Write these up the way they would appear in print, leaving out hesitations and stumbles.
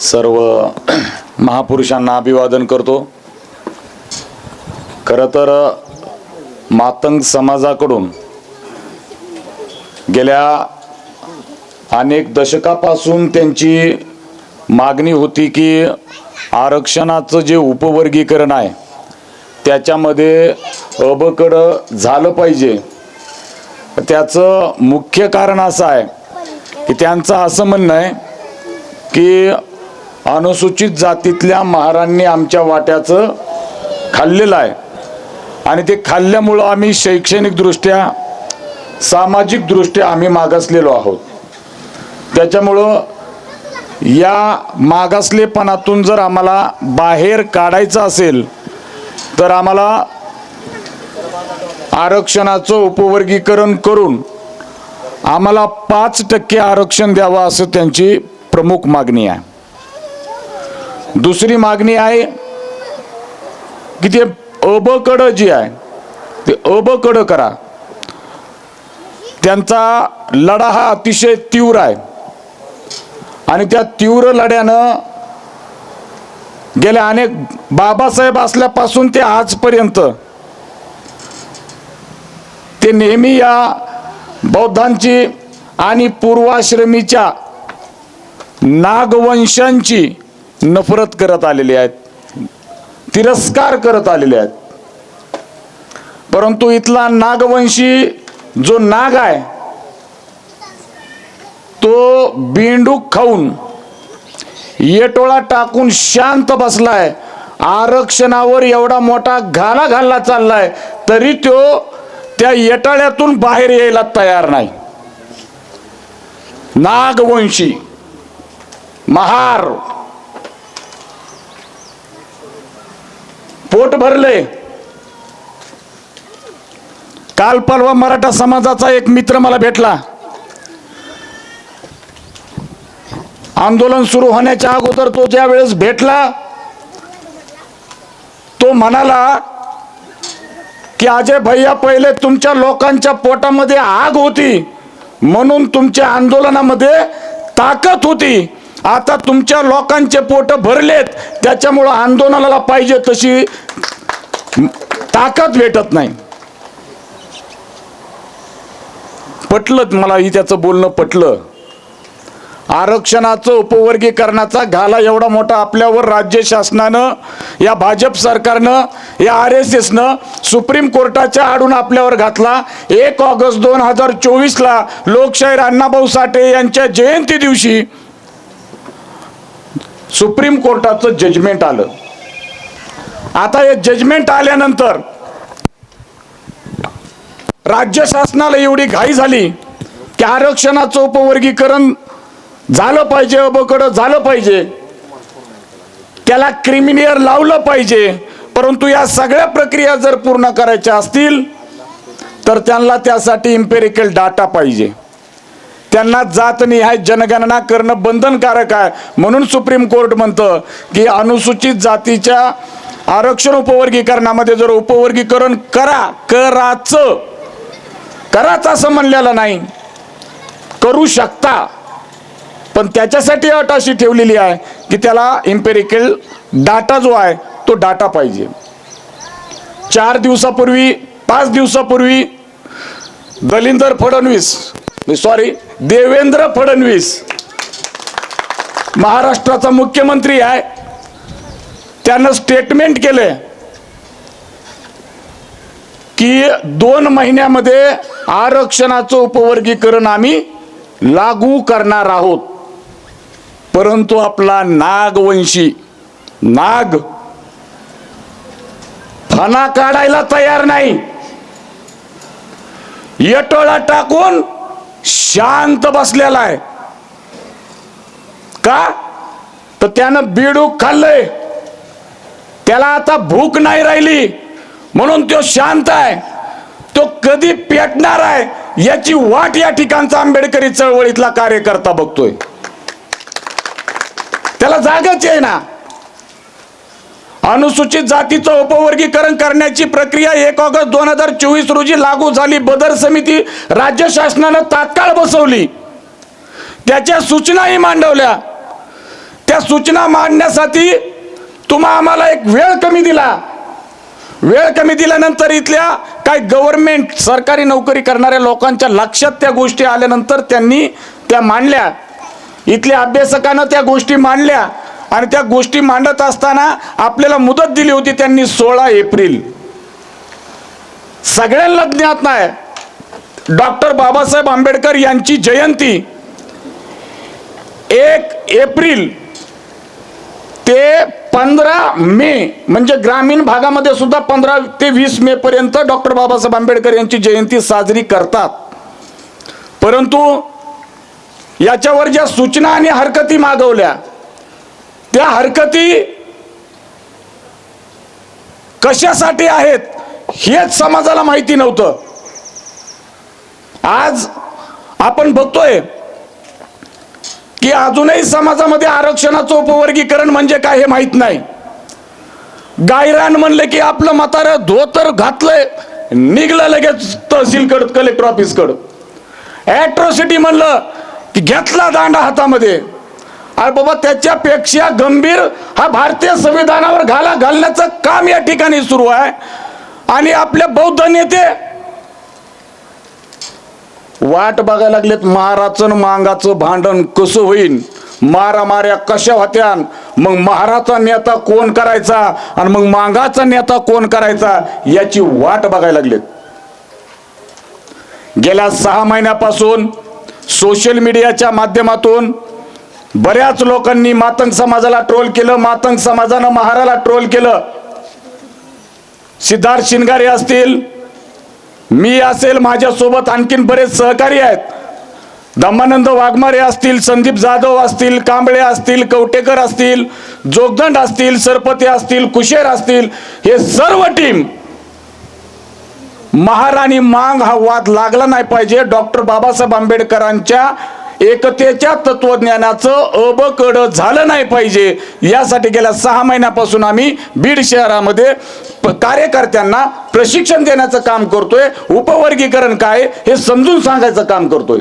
सर्व महापुरुषांना अभिवादन करतो। खरं तर मातंग समाजाकडून गेल्या अनेक दशकापासून त्यांची मागणी होती की आरक्षणाचं जे उपवर्गीकरण आहे त्याच्यामध्ये अबकड झालं पाहिजे। त्याचं मुख्य कारण असं आहे की त्यांचं असं म्हणणं आहे की अनुसूचित जातीतल्या महारांनी आमच्या वाट्याचं खाल्लेलं आहे आणि ते खाल्ल्यामुळं आम्ही शैक्षणिकदृष्ट्या सामाजिकदृष्ट्या आम्ही मागासलेलो आहोत। त्याच्यामुळं या मागासलेपणातून जर आम्हाला बाहेर काढायचं असेल तर आम्हाला आरक्षणाचं उपवर्गीकरण करून आम्हाला 5% आरक्षण द्यावं असं त्यांची प्रमुख मागणी आहे। दुसरी मागणी आहे की ते अबकड जी आहे ते अबकड करा। त्यांचा लढा हा अतिशय तीव्र आहे आणि त्या तीव्र लढ्यानं गेल्या अनेक बाबासाहेब असल्यापासून ते आजपर्यंत ते नेहमी या बौद्धांची आणि पूर्वाश्रमीच्या नागवंशांची नफरत करत आलेले आहेत, तिरस्कार करत आलेले आहेत। परंतु इथला नागवंशी जो नाग आहे तो बेंडूक खाऊन येटोळा टाकून शांत बसलाय। आरक्षणावर एवढा मोठा घाला घालला चाललाय तरी तो त्या येटाळ्यातून बाहेर यायला तयार नाही। नागवंशी महार पोट भरले। काल परवा मराठा समाजाचा एक मित्र मला भेटला। आंदोलन सुरू होण्याच्या अगोदर तो ज्या वेळेस भेटला तो म्हणाला की अजय भैया, पहिले तुमच्या लोकांच्या पोटामध्ये आग होती म्हणून तुमच्या आंदोलनामध्ये ताकद होती, आता तुमच्या लोकांचे पोट भरलेत त्याच्यामुळे आंदोलनाला पाहिजे तशी ताकद भेटत नाही। पटलं मला, ही त्याचं बोलणं पटलं। आरक्षणाचं उपवर्गीकरणाचा घाला एवढा मोठा आपल्यावर राज्य शासनानं, या भाजप सरकारनं, या RSSनं सुप्रीम कोर्टाच्या आडून आपल्यावर घातला। 1 ऑगस्ट 2024 ला लोकशाहीर अण्णाभाऊ साठे यांच्या जयंती दिवशी सुप्रीम कोर्टाचं जजमेंट आलं। आता हे जजमेंट आल्यानंतर राज्य शासनाला एवढी घाई झाली की आरक्षणाचं उपवर्गीकरण झालं पाहिजे, अबकड झालं पाहिजे, त्याला क्रिमिनियर लावलं पाहिजे। परंतु या सगळ्या प्रक्रिया जर पूर्ण करायच्या असतील तर त्यांना त्यासाठी इम्पेरिकल डाटा पाहिजे। त्यांना जातनिहाय जनगणना करणं बंधनकारक आहे। म्हणून सुप्रीम कोर्ट म्हणतं की अनुसूचित जातीच्या आरक्षण उपवर्गीकरणामध्ये जर उपवर्गीकरण कराच असं म्हणलेलं नाही, करू शकता, पण त्याच्यासाठी अट अशी ठेवलेली आहे की त्याला इम्पेरिकल डाटा जो आहे तो डाटा पाहिजे। 5 दिवसापूर्वी देवेंद्र फडणवीस महाराष्ट्राचा मुख्यमंत्री आहे, त्यानं स्टेटमेंट केले की 2 महिन्यामध्ये आरक्षणाचं उपवर्गीकरण आम्ही लागू करणार आहोत। परंतु आपला नागवंशी नाग फणा काढायला तयार नाही, येटोळा टाकून शांत बसलेला आहे। का तर त्यानं बेडूक खाल्लंय, त्याला आता भूक नाही राहिली म्हणून तो शांत आहे। तो कधी पेटणार आहे याची वाट या ठिकाणचा आंबेडकरी चळवळीतला कार्यकर्ता बघतोय, त्याला जागच आहे ना। अनुसूचित जातीचं उपवर्गीकरण करण्याची प्रक्रिया 1 ऑगस्ट 2024 रोजी लागू झाली। बदर समिती राज्य शासनानं तात्काळ बसवली, त्याच्या सूचनाही मांडवल्या। त्या सूचना मांडण्यासाठी आम्हाला एक वेळ कमी दिला. वेळ कमी दिल्यानंतर इथल्या काही गव्हर्नमेंट सरकारी नोकरी करणाऱ्या लोकांच्या लक्षात त्या गोष्टी आल्यानंतर त्यांनी त्या मांडल्या. इथल्या अभ्यासकांना त्या गोष्टी मांडल्या आणि त्या गोष्टी मांडत असताना आपल्याला मुदत दिली होती त्यांनी 16 एप्रिल. सगळ्यांना ज्ञात नाही, डॉक्टर बाबासाहेब आंबेडकर यांची जयंती 1 एप्रिल ते 15 मे म्हणजे ग्रामीण भागामध्ये सुद्धा 15 ते 20 मे पर्यंत डॉक्टर बाबासाहेब आंबेडकर यांची जयंती साजरी करतात. परंतु याच्यावर ज्या सूचना आणि हरकती मागवल्या त्या हरकती कशासाठी आहेत हेच समाजाला माहिती नव्हतं. आज आपण बघतोय की अजूनही समाजामध्ये आरक्षणाचं उपवर्गीकरण म्हणजे काय हे माहित नाही. गायरान म्हणलं की आपलं म्हातारं धोतर घातलंय निघलं लगेच तहसीलकडं कलेक्टर ऑफिसकडं. ॲट्रॉसिटी म्हणलं की घेतला दांडा हातामध्ये. अरे बाबा, त्याच्यापेक्षा गंभीर हा भारतीय संविधानावर घाला घालण्याचं काम या ठिकाणी सुरू आहे. आणि आपले बौद्ध नेते वाट बघायला लागलेत महाराजचं मांगाचं भांडण कसं होईल, मारामाऱ्या कशा होत्या, मग महाराजचा नेता कोण करायचा आणि मग मांगाचा नेता कोण करायचा याची वाट बघायला लागलेत. गेल्या 6 महिन्यापासून सोशल मीडियाच्या माध्यमातून बऱ्याच लोकांनी मातंग समाजाला ट्रोल केलं, मातंग समाजानं महाराला ट्रोल केलं. सिद्धार्थ शिंगारे असतील, मी असेल, माझ्यासोबत आणखीन बरेच सहकारी आहेत, धम्मानंद वाघमारे असतील, संदीप जाधव असतील, कांबळे असतील, कवटेकर असतील, जोगदंड असतील, सरपते असतील, कुशेर असतील, हे सर्व टीम महार आणि मांग हा वाद लागला नाही पाहिजे, डॉक्टर बाबासाहेब आंबेडकरांच्या एकतेच्या तत्वज्ञानाचं अबकड झालं नाही पाहिजे, यासाठी गेल्या 6 महिन्यापासून आम्ही बीड शहरामध्ये कार्यकर्त्यांना प्रशिक्षण देण्याचं काम करतोय. उपवर्गीकरण काय हे समजून सांगायचं काम करतोय.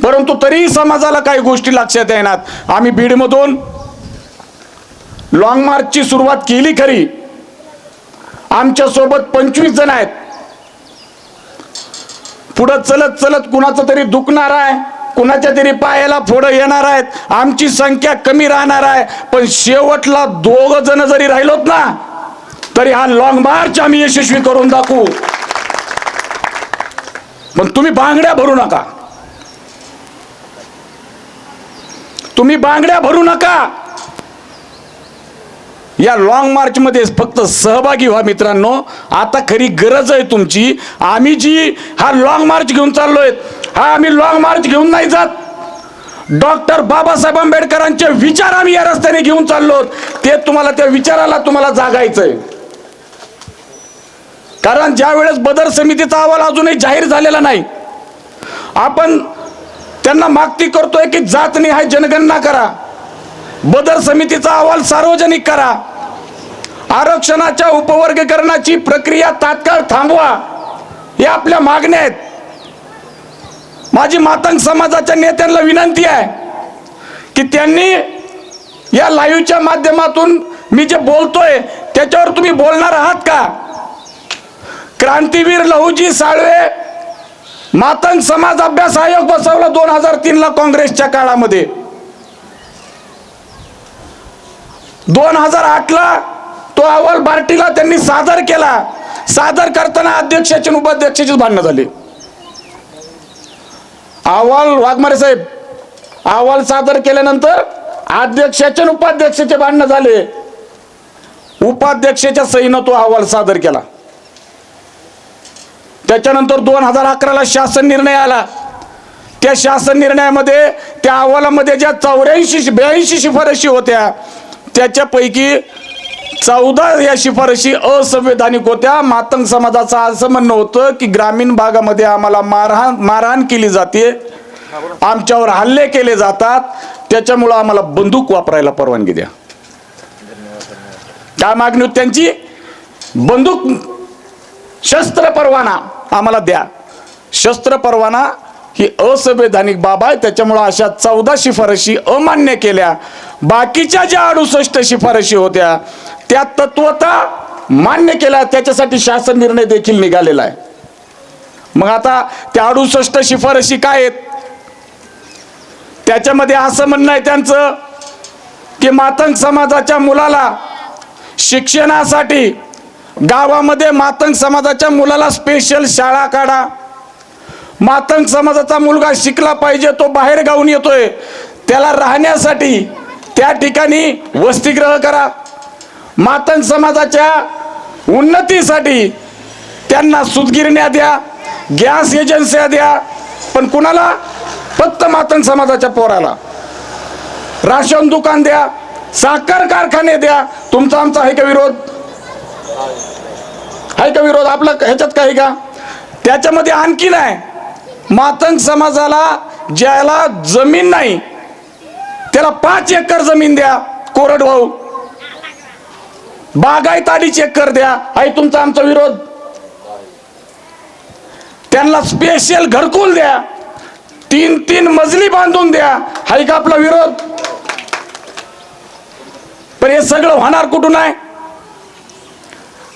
परंतु तरीही समाजाला काही गोष्टी लक्षात येणार. आम्ही बीडमधून लॉंग मार्चची सुरुवात केली खरी, आमच्या सोबत 25 जण आहेत. पुढं चलत चलत कुणाचं तरी दुखणार आहे, कुणाच्या तरी पायाला फोडं येणार आहेत, आमची संख्या कमी राहणार आहे, पण शेवटला 2 जण जरी राहिलोत ना तरी हा लॉंग मार्च आम्ही यशस्वी करून दाखवू. पण तुम्ही बांगड्या भरू नका, तुम्ही बांगड्या भरू नका. या लॉंग मार्च मध्ये फक्त सहभागी व्हा मित्रांनो. आता खरी गरज आहे तुमची. आम्ही जी हा लॉंग मार्च घेऊन चाललोय, हा आम्ही लॉंग मार्च घेऊन नाही जात. डॉक्टर बाबासाहेब आंबेडकरांचे विचार आम्ही या रस्त्याने घेऊन चाललो. ते तुम्हाला, त्या विचाराला तुम्हाला जागायचंय. कारण ज्या वेळेस बदर समितीचा अहवाल अजूनही जाहीर झालेला नाही, आपण त्यांना मागणी करतोय की जातनिहाय जनगणना करा, बदर समितीचा अहवाल सार्वजनिक करा, आरक्षणाच्या उपवर्गीकरणाची प्रक्रिया तात्काळ थांबवा, हे आपल्या मागण्या आहेत. माझी मातंग समाजाच्या नेत्यांना विनंती आहे की त्यांनी या लाईव्हच्या माध्यमातून मी जे बोलतोय त्याच्यावर तुम्ही बोलणार आहात का? क्रांतीवीर लहुजी साळवे मातंग समाज अभ्यास आयोग बसवला 2003 ला काँग्रेसच्या काळामध्ये. 2008 ला तो अहवाल बार्टीला त्यांनी सादर केला. सादर करताना अध्यक्षाची उपाध्यक्षाची भांडणं झाली. अहवाल वाघमारे साहेब अहवाल सादर केल्यानंतर अध्यक्षाचे आणि उपाध्यक्षाचे भांडणं झाले. उपाध्यक्षाच्या सहीनं तो अहवाल सादर केला. त्याच्यानंतर 2011 ला शासन निर्णय आला. त्या शासन निर्णयामध्ये त्या अहवालामध्ये ज्या 82 शिफारशी होत्या त्याच्यापैकी 14 या शिफारशी असंवैधानिक होत्या. मातंग समाजाचं असं म्हणणं होतं की ग्रामीण भागामध्ये आम्हाला मारहाण केली जाते, आमच्यावर हल्ले केले जातात, त्याच्यामुळं आम्हाला बंदूक वापरायला परवानगी द्या. काय मागणी होती त्यांची? बंदूक शस्त्र परवाना आम्हाला द्या. शस्त्र परवाना ही असंवैधानिक बाब आहे. त्याच्यामुळे अशा 14 शिफारशी अमान्य केल्या. बाकीच्या ज्या 68 शिफारशी होत्या त्या तत्वतः मान्य केल्या. त्याच्यासाठी शासन निर्णय देखील निघालेला आहे. मग आता त्या 68 शिफारशी काय आहेत? त्याच्यामध्ये असं म्हणणं आहे त्यांचं की मातंग समाजाच्या मुलाला शिक्षणासाठी गावामध्ये मातंग समाजाच्या मुलाला स्पेशल शाळा काढा. मातंग समाजाचा मुलगा शिकला पाहिजे, तो बाहेर गावून येतोय, त्याला राहण्यासाठी त्या ठिकाणी वसतिगृह करा. मातंग समाजाच्या उन्नतीसाठी त्यांना सूतगिरण्या द्या, गॅस एजन्स्या द्या. पण कुणाला? फक्त मातंग समाजाच्या पोराला. राशन दुकान द्या, साखर कारखाने द्या. तुमचा आमचा आहे का विरोध? आहे का विरोध आपला ह्याच्यात? काही का? त्याच्यामध्ये आणखी नाही, मातंग समाजाला ज्याला जमीन नाही त्याला 5 एकर जमीन द्या कोरडवाहू, बागायत 2.5 एकर द्या. आहे तुमचा आमचा विरोध? त्यांना स्पेशल घरकुल द्या, 3-3 मजली बांधून द्या. आहे का आपला विरोध? पण हे सगळं होणार कुठून आहे?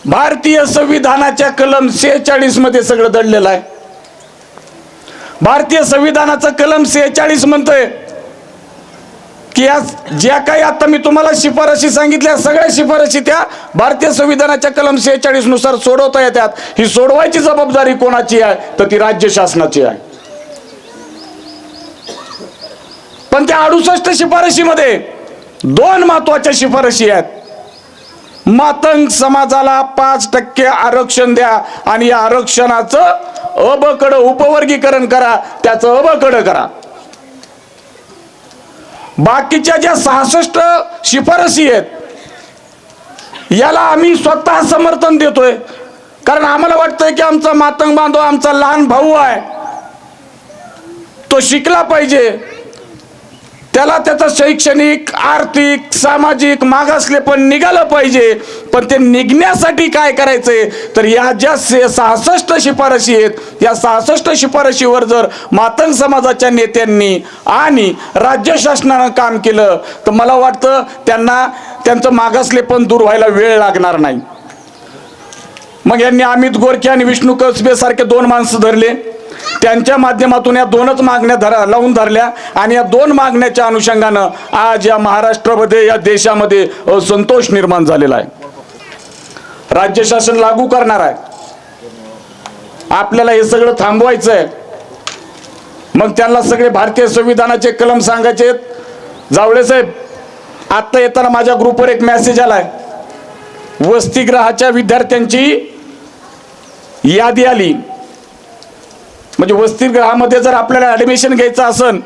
भारतीय संविधानाच्या कलम 46 मध्ये सगळं दडलेलं आहे. भारतीय संविधानाचा कलम 46 म्हणतोय की या ज्या काही आता मी तुम्हाला शिफारशी सांगितल्या सगळ्या शिफारशी त्या भारतीय संविधानाच्या कलम 46 नुसार सोडवता येतात. ही सोडवायची जबाबदारी कोणाची आहे? तर ती राज्य शासनाची आहे. पण त्या 68 शिफारशीमध्ये 2 महत्वाच्या शिफारशी आहेत. मातंग समाजाला 5% आरक्षण द्या आणि या आरक्षणाचं अबकड उपवर्गीकरण करा, त्याचं अबकड करा. बाकीच्या ज्या 66 शिफारशी आहेत याला आम्ही स्वतः समर्थन देतोय. कारण आम्हाला वाटतंय की आमचा मातंग बांधव, आमचा लहान भाऊ आहे, तो शिकला पाहिजे, त्याला त्याचं शैक्षणिक, आर्थिक, सामाजिक मागासले पण निघालं पाहिजे. पण ते निघण्यासाठी काय करायचंय? तर या ज्या 66 शिफारशी आहेत, या 66 शिफारशीवर जर मातंग समाजाच्या नेत्यांनी आणि राज्य शासनानं काम केलं तर मला वाटतं त्यांना त्यांचं मागासले पण दूर व्हायला वेळ लागणार नाही. मग यांनी अमित गोरखे आणि विष्णू कसबे सारखे 2 माणसं धरले, त्यांच्या माध्यमातून या 2च मागण्या लावून धरल्या आणि या 2 मागण्याच्या अनुषंगानं आज या महाराष्ट्रामध्ये, या देशामध्ये असंतोष निर्माण झालेला आहे. राज्य शासन लागू करणार आहे. आपल्याला हे सगळं थांबवायचं आहे. मग त्यांना सगळे भारतीय संविधानाचे कलम सांगायचे. जावळे साहेब, आता येताना माझ्या ग्रुपवर एक मेसेज आलाय, वसतिगृहाच्या विद्यार्थ्यांची यादी आली. म्हणजे वसतिगृहामध्ये जर आपल्याला ऍडमिशन घ्यायचं असेल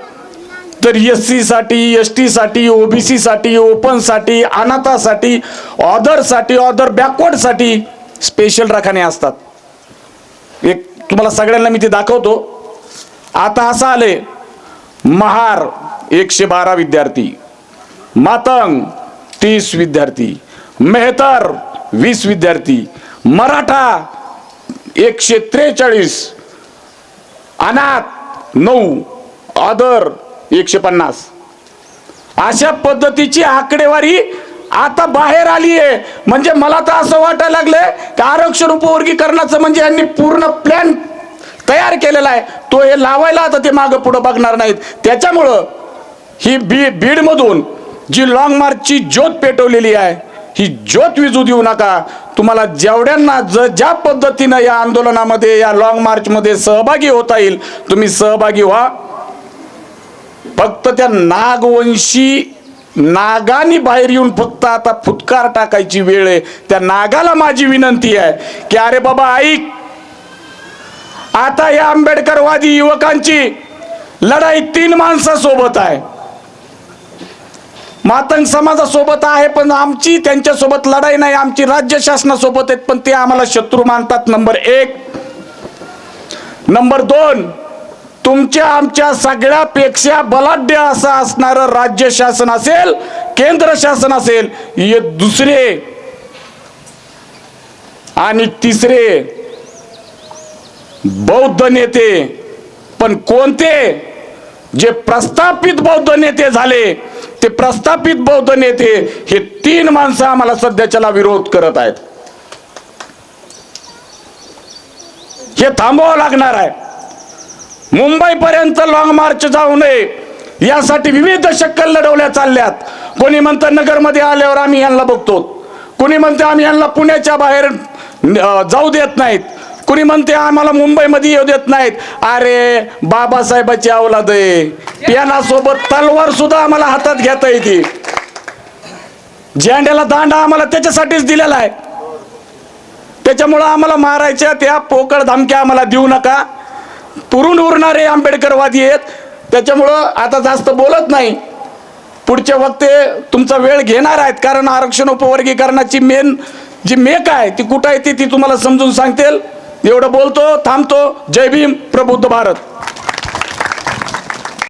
तर SC साठी, ST साठी, OBC साठी, ओपन साठी, अनाथासाठी, ऑदर साठी, ऑदर बॅकवर्ड साठी स्पेशल रखाने असतात. एक तुम्हाला सगळ्यांना मी ते दाखवतो. आता असं आले, महार 112 विद्यार्थी, मातंग 30 विद्यार्थी, मेहतर 20 विद्यार्थी, मराठा 143, अनाथ 9, ऑदर 150. अशा पद्धतीची आकडेवारी आता बाहेर आली आहे. म्हणजे मला तर असं वाटायला लागलंय की आरक्षण उपवर्गीकरणाचं म्हणजे यांनी पूर्ण प्लॅन तयार केलेला आहे. तो हे लावायला आता ते मागं पुढं बघणार नाहीत. त्याच्यामुळं ही बीडमधून जी लॉंग मार्चची ज्योत पेटवलेली आहे, ही ज्योत विझू देऊ नका. तुम्हाला जेवढ्यांना ज्या पद्धतीनं या आंदोलनामध्ये, या लॉंग मार्च मध्ये सहभागी होता येईल तुम्ही सहभागी व्हा. फक्त त्या नागवंशी नागानी बाहेर येऊन फक्त आता फुटकार टाकायची वेळ आहे. त्या नागाला माझी विनंती आहे की अरे बाबा ऐक, आता या आंबेडकरवादी युवकांची लढाई 3 माणसासोबत आहे. मातंग समाजासोबत आहे, पण आमची त्यांच्यासोबत लढाई नाही, आमची राज्य शासनासोबत आहेत, पण ते आम्हाला शत्रू मानतात. नंबर 1. नंबर 2, तुमच्या आमच्या सगळ्यापेक्षा बलाढ्य असं असणारं राज्य शासन असेल, केंद्र शासन असेल. हे 2. आणि 3, बौद्ध नेते पण कोणते जे प्रस्थापित बौद्ध नेते झाले, ते प्रस्थापित बौद्ध नेते हे 3 माणसं आम्हाला सध्याच्याला विरोध करत आहेत. हे थांबवावं लागणार आहे. मुंबईपर्यंत लॉंग मार्च जाऊ नये यासाठी विविध शक्कल लढवल्या चालल्यात. कोणी म्हणतं नगरमध्ये आल्यावर आम्ही यांना बघतो, कोणी म्हणते आम्ही यांना पुण्याच्या बाहेर जाऊ देत नाहीत, कोणी म्हणते आम्हाला मुंबईमध्ये येऊ देत नाहीत. अरे बाबासाहेबाची औलाद आहे, पियानासोबत तलवार सुद्धा आम्हाला हातात घेता येते. झेंड्याला दांडा आम्हाला त्याच्यासाठीच दिलेला आहे. त्याच्यामुळं आम्हाला मारायच्या त्या पोकळ धमक्या आम्हाला देऊ नका. पुरून उरणारे आंबेडकरवादी आहेत. त्याच्यामुळं आता जास्त बोलत नाही. पुढच्या वक्ते तुमचा वेळ घेणार आहेत, कारण आरक्षण उपवर्गीकरणाची मेन जी मेक आहे ती कुठं आहे ती तुम्हाला समजून सांगतील. एवढं बोलतो, थांबतो. जय भीम, प्रबुद्ध भारत.